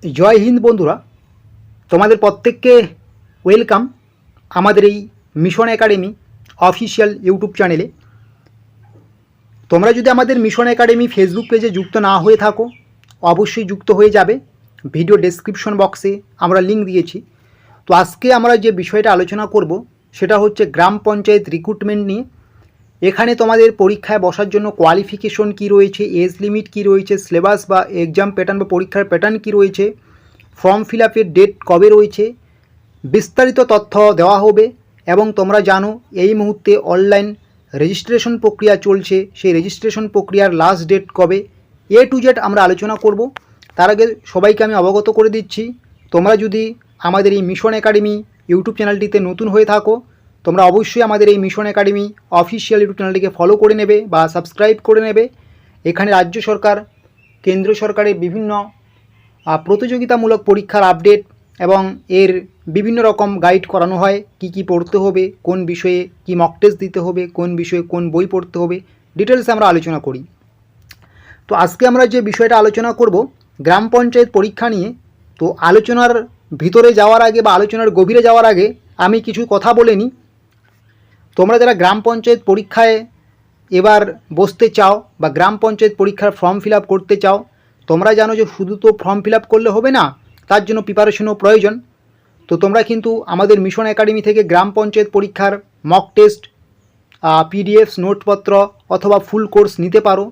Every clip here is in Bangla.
জয় হিন্দ বন্ধুরা, তোমাদের প্রত্যেককে ওয়েলকাম আমাদের এই মিশন একাডেমি অফিসিয়াল ইউটিউব চ্যানেলে। তোমরা যদি আমাদের মিশন একাডেমি ফেসবুক পেজে যুক্ত না হয়ে থাকো, অবশ্যই যুক্ত হয়ে যাবে। ভিডিও ডেসক্রিপশন বক্সে আমরা লিঙ্ক দিয়েছি। তো আজকে আমরা যে বিষয়টা আলোচনা করব সেটা হচ্ছে গ্রাম পঞ্চায়েত রিক্রুটমেন্ট নিয়ে। এখানে তোমাদের পরীক্ষায় বসার জন্য কোয়ালিফিকেশন কী রয়েছে, এজ লিমিট কী রয়েছে, সিলেবাস বা এক্সাম প্যাটার্ন বা পরীক্ষার প্যাটার্ন কী রয়েছে, ফর্ম ফিল আপের ডেট কবে রয়েছে, বিস্তারিত তথ্য দেওয়া হবে। এবং তোমরা জানো এই মুহূর্তে অনলাইন রেজিস্ট্রেশন প্রক্রিয়া চলছে, সেই রেজিস্ট্রেশন প্রক্রিয়ার লাস্ট ডেট কবে, টু জেড আমরা আলোচনা করব। তার আগে সবাইকে আমি অবগত করে দিচ্ছি, তোমরা যদি আমাদের এই মিশন একাডেমি ইউটিউব চ্যানেলটিতে নতুন হয়ে থাকো, তোমরা অবশ্যই আমাদের এই মিশন একাডেমি অফিসিয়াল ইউটিউব চ্যানেলটিকে ফলো করে নেবে বা সাবস্ক্রাইব করে নেবে। এখানে রাজ্য সরকার, কেন্দ্র সরকারের বিভিন্ন প্রতিযোগিতামূলক পরীক্ষার আপডেট এবং এর বিভিন্ন রকম গাইড করানো হয়, কি কি পড়তে হবে, কোন বিষয়ে কি মক টেস্ট দিতে হবে, কোন বিষয়ে কোন বই পড়তে হবে, ডিটেলসে আমরা আলোচনা করি। তো আজকে আমরা যে বিষয়টা আলোচনা করব গ্রাম পঞ্চায়েত পরীক্ষা নিয়ে। তো আলোচনার ভিতরে যাওয়ার আগে বা আলোচনার গভীরে যাওয়ার আগে আমি কিছু কথা বলে নিই। তোমরা যারা গ্রাম পঞ্চায়েত পরীক্ষায় এবার বসতে চাও বা গ্রাম পঞ্চায়েত পরীক্ষার ফর্ম ফিল আপ করতে চাও, তোমরা জানো যে শুধু তো ফর্ম ফিল আপ করলে হবে না, তার জন্য প্রিপারেশনও প্রয়োজন। তো তোমরা কিন্তু আমাদের মিশন একাডেমি থেকে গ্রাম পঞ্চায়েত পরীক্ষার মক টেস্ট, পিডিএফস, নোটপত্র অথবা ফুল কোর্স নিতে পারো।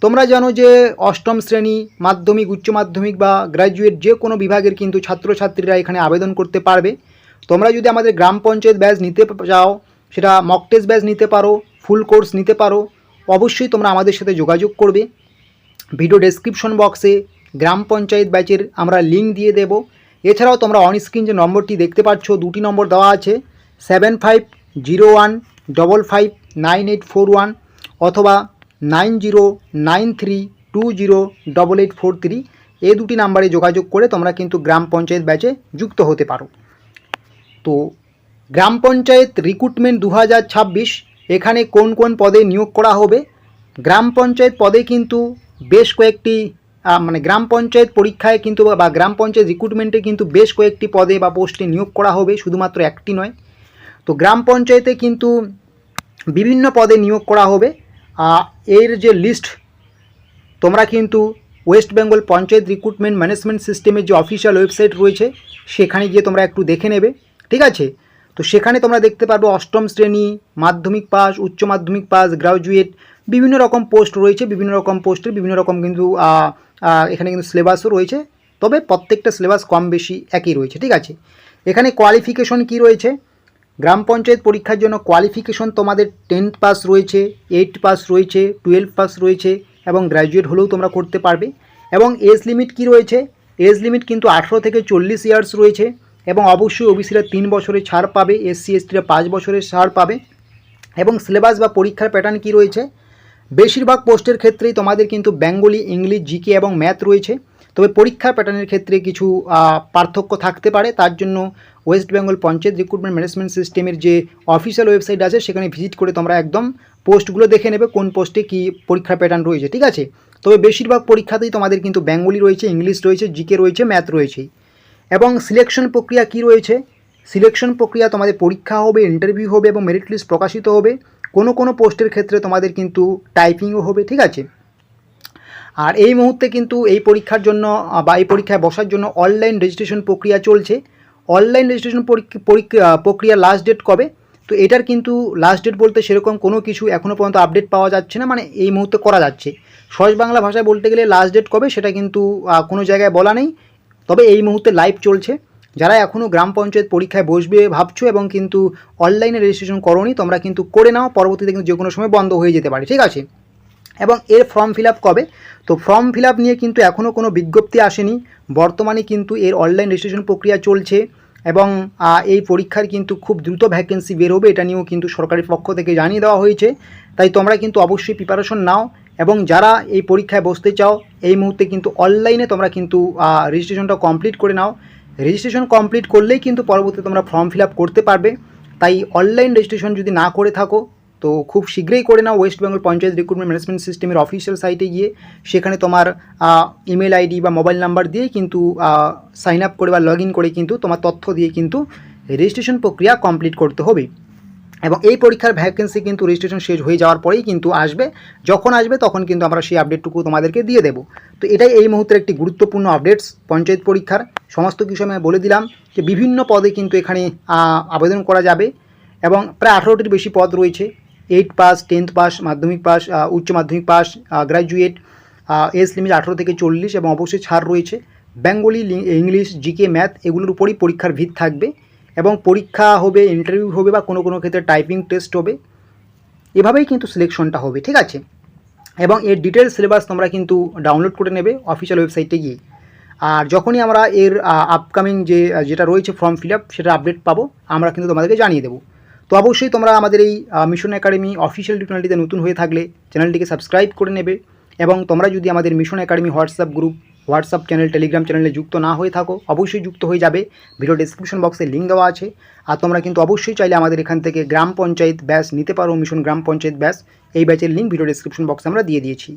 তোমরা জানো যে অষ্টম শ্রেণী, মাধ্যমিক, উচ্চ মাধ্যমিক বা গ্র্যাজুয়েট যে কোনো বিভাগের কিন্তু ছাত্রছাত্রীরা এখানে আবেদন করতে পারবে। তোমরা যদি আমাদের গ্রাম পঞ্চায়েত ব্যাচ নিতে চাও, সেটা মক টেস্ট ব্যাচ নিতে পারো, ফুল কোর্স নিতে পারো, অবশ্যই তোমরা আমাদের সাথে যোগাযোগ করবে। ভিডিও ডেসক্রিপশন বক্সে গ্রাম পঞ্চায়েত ব্যাচের আমরা লিঙ্ক দিয়ে দেব। এছাড়াও তোমরা অন স্ক্রিন যে নম্বরটি দেখতে পাচ্ছ, দুটি নম্বর দেওয়া আছে, 7501559841 অথবা 9093208843। এই দুটি নাম্বারে যোগাযোগ করে তোমরা কিন্তু গ্রাম পঞ্চায়েত ব্যাচে যুক্ত হতে পারো। তো গ্রাম পঞ্চায়েত রিক্রুটমেন্ট 2026, এখানে কোন কোন পদে নিয়োগ করা হবে। গ্রাম পঞ্চায়েত পদে কিন্তু বেশ কয়েকটি গ্রাম পঞ্চায়েত পরীক্ষায় কিন্তু বা গ্রাম পঞ্চায়েত রিক্রুটমেন্টে কিন্তু বেশ কয়েকটি পদে বা পোস্টে নিয়োগ করা হবে, শুধুমাত্র একটি নয়। তো গ্রাম পঞ্চায়েতে কিন্তু বিভিন্ন পদে নিয়োগ করা হবে। এর যে লিস্ট তোমরা কিন্তু West Bengal panchayat recruitment management সিস্টেমের যে অফিসিয়াল ওয়েবসাইট রয়েছে সেখানে গিয়ে তোমরা একটু দেখে নেবে, ঠিক আছে। তো সেখানে তোমরা দেখতে পারবে অষ্টম শ্রেণী, মাধ্যমিক পাস, উচ্চ মাধ্যমিক পাস, গ্র্যাজুয়েট, বিভিন্ন রকম পোস্ট রয়েছে। বিভিন্ন রকম পোস্টের বিভিন্ন রকম কিন্তু এখানে কিন্তু সিলেবাসও রয়েছে, তবে প্রত্যেকটা সিলেবাস কম বেশি একই রয়েছে, ঠিক আছে। এখানে কোয়ালিফিকেশন কি রয়েছে, গ্রাম পঞ্চায়েত পরীক্ষার জন্য কোয়ালিফিকেশন তোমাদের 10th পাস রয়েছে, 8 পাস রয়েছে, 12 পাস রয়েছে এবং গ্র্যাজুয়েট হলেও তোমরা করতে পারবে। এবং এজ লিমিট কি রয়েছে, এজ লিমিট কিন্তু 18 থেকে 40 ইয়ার্স রয়েছে। এবং অবশ্যই ওবিসিরা 3 বছরের ছাড় পাবে, এসসি এসটিরা 5 বছরের ছাড় পাবে। এবং সিলেবাস বা পরীক্ষার প্যাটার্ন কি রয়েছে, বেশিরভাগ পোস্টের ক্ষেত্রেই তোমাদের কিন্তু বেঙ্গলি, ইংলিশ, জিকে এবং ম্যাথ রয়েছে। তবে পরীক্ষার প্যাটার্নের ক্ষেত্রে কিছু পার্থক্য থাকতে পারে, তার জন্য West Bengal panchayat recruitment management সিস্টেমের যে অফিসিয়াল ওয়েবসাইট আছে সেখানে ভিজিট করে তোমরা একদম পোস্টগুলো দেখে নেবে কোন পোস্টে কী পরীক্ষার প্যাটার্ন রয়েছে, ঠিক আছে। তবে বেশিরভাগ পরীক্ষাতেই তোমাদের কিন্তু বেঙ্গলি রয়েছে, ইংলিশ রয়েছে, জিকে রয়েছে, ম্যাথ রয়েছে। এবং সিলেকশন প্রক্রিয়া কি রয়েছে, সিলেকশন প্রক্রিয়া তোমাদের পরীক্ষা হবে, ইন্টারভিউ হবে এবং মেরিট লিস্ট প্রকাশিত হবে। কোনো কোনো পোস্টের ক্ষেত্রে তোমাদের কিন্তু টাইপিংও হবে, ঠিক আছে। আর এই মুহূর্তে কিন্তু এই পরীক্ষার জন্য বা এই পরীক্ষায় বসার জন্য অনলাইন রেজিস্ট্রেশন প্রক্রিয়া চলছে। অনলাইন রেজিস্ট্রেশন প্রক্রিয়া লাস্ট ডেট কবে, তো এটার কিন্তু লাস্ট ডেট বলতে সেরকম কোনো কিছু এখনও পর্যন্ত আপডেট পাওয়া যাচ্ছে না, এই মুহূর্তে করা যাচ্ছে। সহজ বাংলা ভাষায় বলতে গেলে লাস্ট ডেট কবে সেটা কিন্তু কোনো জায়গায় বলা নেই, তবে এই মুহূর্তে লাইভ চলছে। যারা এখনও গ্রাম পঞ্চায়েত পরীক্ষায় বসবে ভাবছো এবং কিন্তু অনলাইনে রেজিস্ট্রেশন করোনি, তোমরা কিন্তু করে নাও, পরবর্তীতে কিন্তু যে কোনো সময় বন্ধ হয়ে যেতে পারে, ঠিক আছে। এবং এর ফর্ম ফিল আপ কবে, তো ফর্ম ফিল আপ নিয়ে কিন্তু এখনও কোনো বিজ্ঞপ্তি আসেনি। বর্তমানে কিন্তু এর অনলাইন রেজিস্ট্রেশন প্রক্রিয়া চলছে এবং এই পরীক্ষার কিন্তু খুব দ্রুত ভ্যাকেন্সি বেরোবে, এটা নিয়েও কিন্তু সরকারের পক্ষ থেকে জানিয়ে দেওয়া হয়েছে। তাই তোমরা কিন্তু অবশ্যই প্রিপারেশন নাও এবং যারা এই পরীক্ষায় বসতে চাও এই মুহূর্তে কিন্তু অনলাইনে তোমরা কিন্তু রেজিস্ট্রেশনটা কমপ্লিট করে নাও। রেজিস্ট্রেশন কমপ্লিট করলেই কিন্তু পরবর্তীতে তোমরা ফর্ম ফিল আপ করতে পারবে। তাই অনলাইন রেজিস্ট্রেশন যদি না করে থাকো তো খুব শীঘ্রই করে নাও ওয়েস্ট বেঙ্গল পঞ্চায়েত রিক্রুটমেন্ট ম্যানেজমেন্ট সিস্টেমের অফিসিয়াল সাইটে গিয়ে সেখানে তোমার ইমেল আইডি বা মোবাইল নাম্বার দিয়ে কিন্তু সাইন আপ করে বা লগ ইন করে কিন্তু তোমার তথ্য দিয়ে কিন্তু রেজিস্ট্রেশন প্রক্রিয়া কমপ্লিট করতে হবে। এবং এই পরীক্ষার ভ্যাকেন্সি কিন্তু রেজিস্ট্রেশন শেষ হয়ে যাওয়ার পরেই কিন্তু আসবে, যখন আসবে তখন কিন্তু আমরা সেই আপডেটটুকু তোমাদেরকে দিয়ে দেবো। তো এটাই এই মুহূর্তের একটি গুরুত্বপূর্ণ আপডেটস পঞ্চায়েত পরীক্ষার। সমস্ত কিছু আমি বলে দিলাম যে বিভিন্ন পদে কিন্তু এখানে আবেদন করা যাবে এবং প্রায় 18টির বেশি পদ রয়েছে। 8 পাস, 10th পাস, মাধ্যমিক পাস, উচ্চ মাধ্যমিক পাস, গ্র্যাজুয়েট, এজ লিমিট 18 থেকে 40 এবং অবশ্যই ছাড় রয়েছে। বেঙ্গলি, ইংলিশ, জিকে, ম্যাথ এগুলোর উপরই পরীক্ষার ভিত থাকবে এবং পরীক্ষা হবে, ইন্টারভিউ হবে বা কোনো কোনো ক্ষেত্রে টাইপিং টেস্ট হবে, এভাবেই কিন্তু সিলেকশনটা হবে, ঠিক আছে। এবং এর ডিটেলস সিলেবাস তোমরা কিন্তু ডাউনলোড করে নেবে অফিসিয়াল ওয়েবসাইটে গিয়ে। আর যখনই আমরা এর আপকামিং যেটা রয়েছে ফর্ম ফিল আপ সেটা আপডেট পাবো আমরা কিন্তু তোমাদেরকে জানিয়ে দেবো। তো অবশ্যই তোমরা আমাদের এই মিশন একাডেমি অফিসিয়াল চ্যানেলটিতে নতুন হয়ে থাকলে চ্যানেলটিকে সাবস্ক্রাইব করে নেবে এবং তোমরা যদি আমাদের mission academy WhatsApp group, WhatsApp channel, Telegram চ্যানেলে যুক্ত না হয়ে থাকো অবশ্যই যুক্ত হয়ে যাবে। ভিডিও ডেসক্রিপশন বক্সে লিঙ্ক দেওয়া আছে। আর তোমরা কিন্তু অবশ্যই চাইলে আমাদের এখান থেকে গ্রাম পঞ্চায়েত ব্যাচ নিতে পারো, মিশন গ্রাম পঞ্চায়েত ব্যাচ। এই ব্যাচের লিঙ্ক ভিডিও ডেসক্রিপশন বক্সে আমরা দিয়ে দিয়েছি।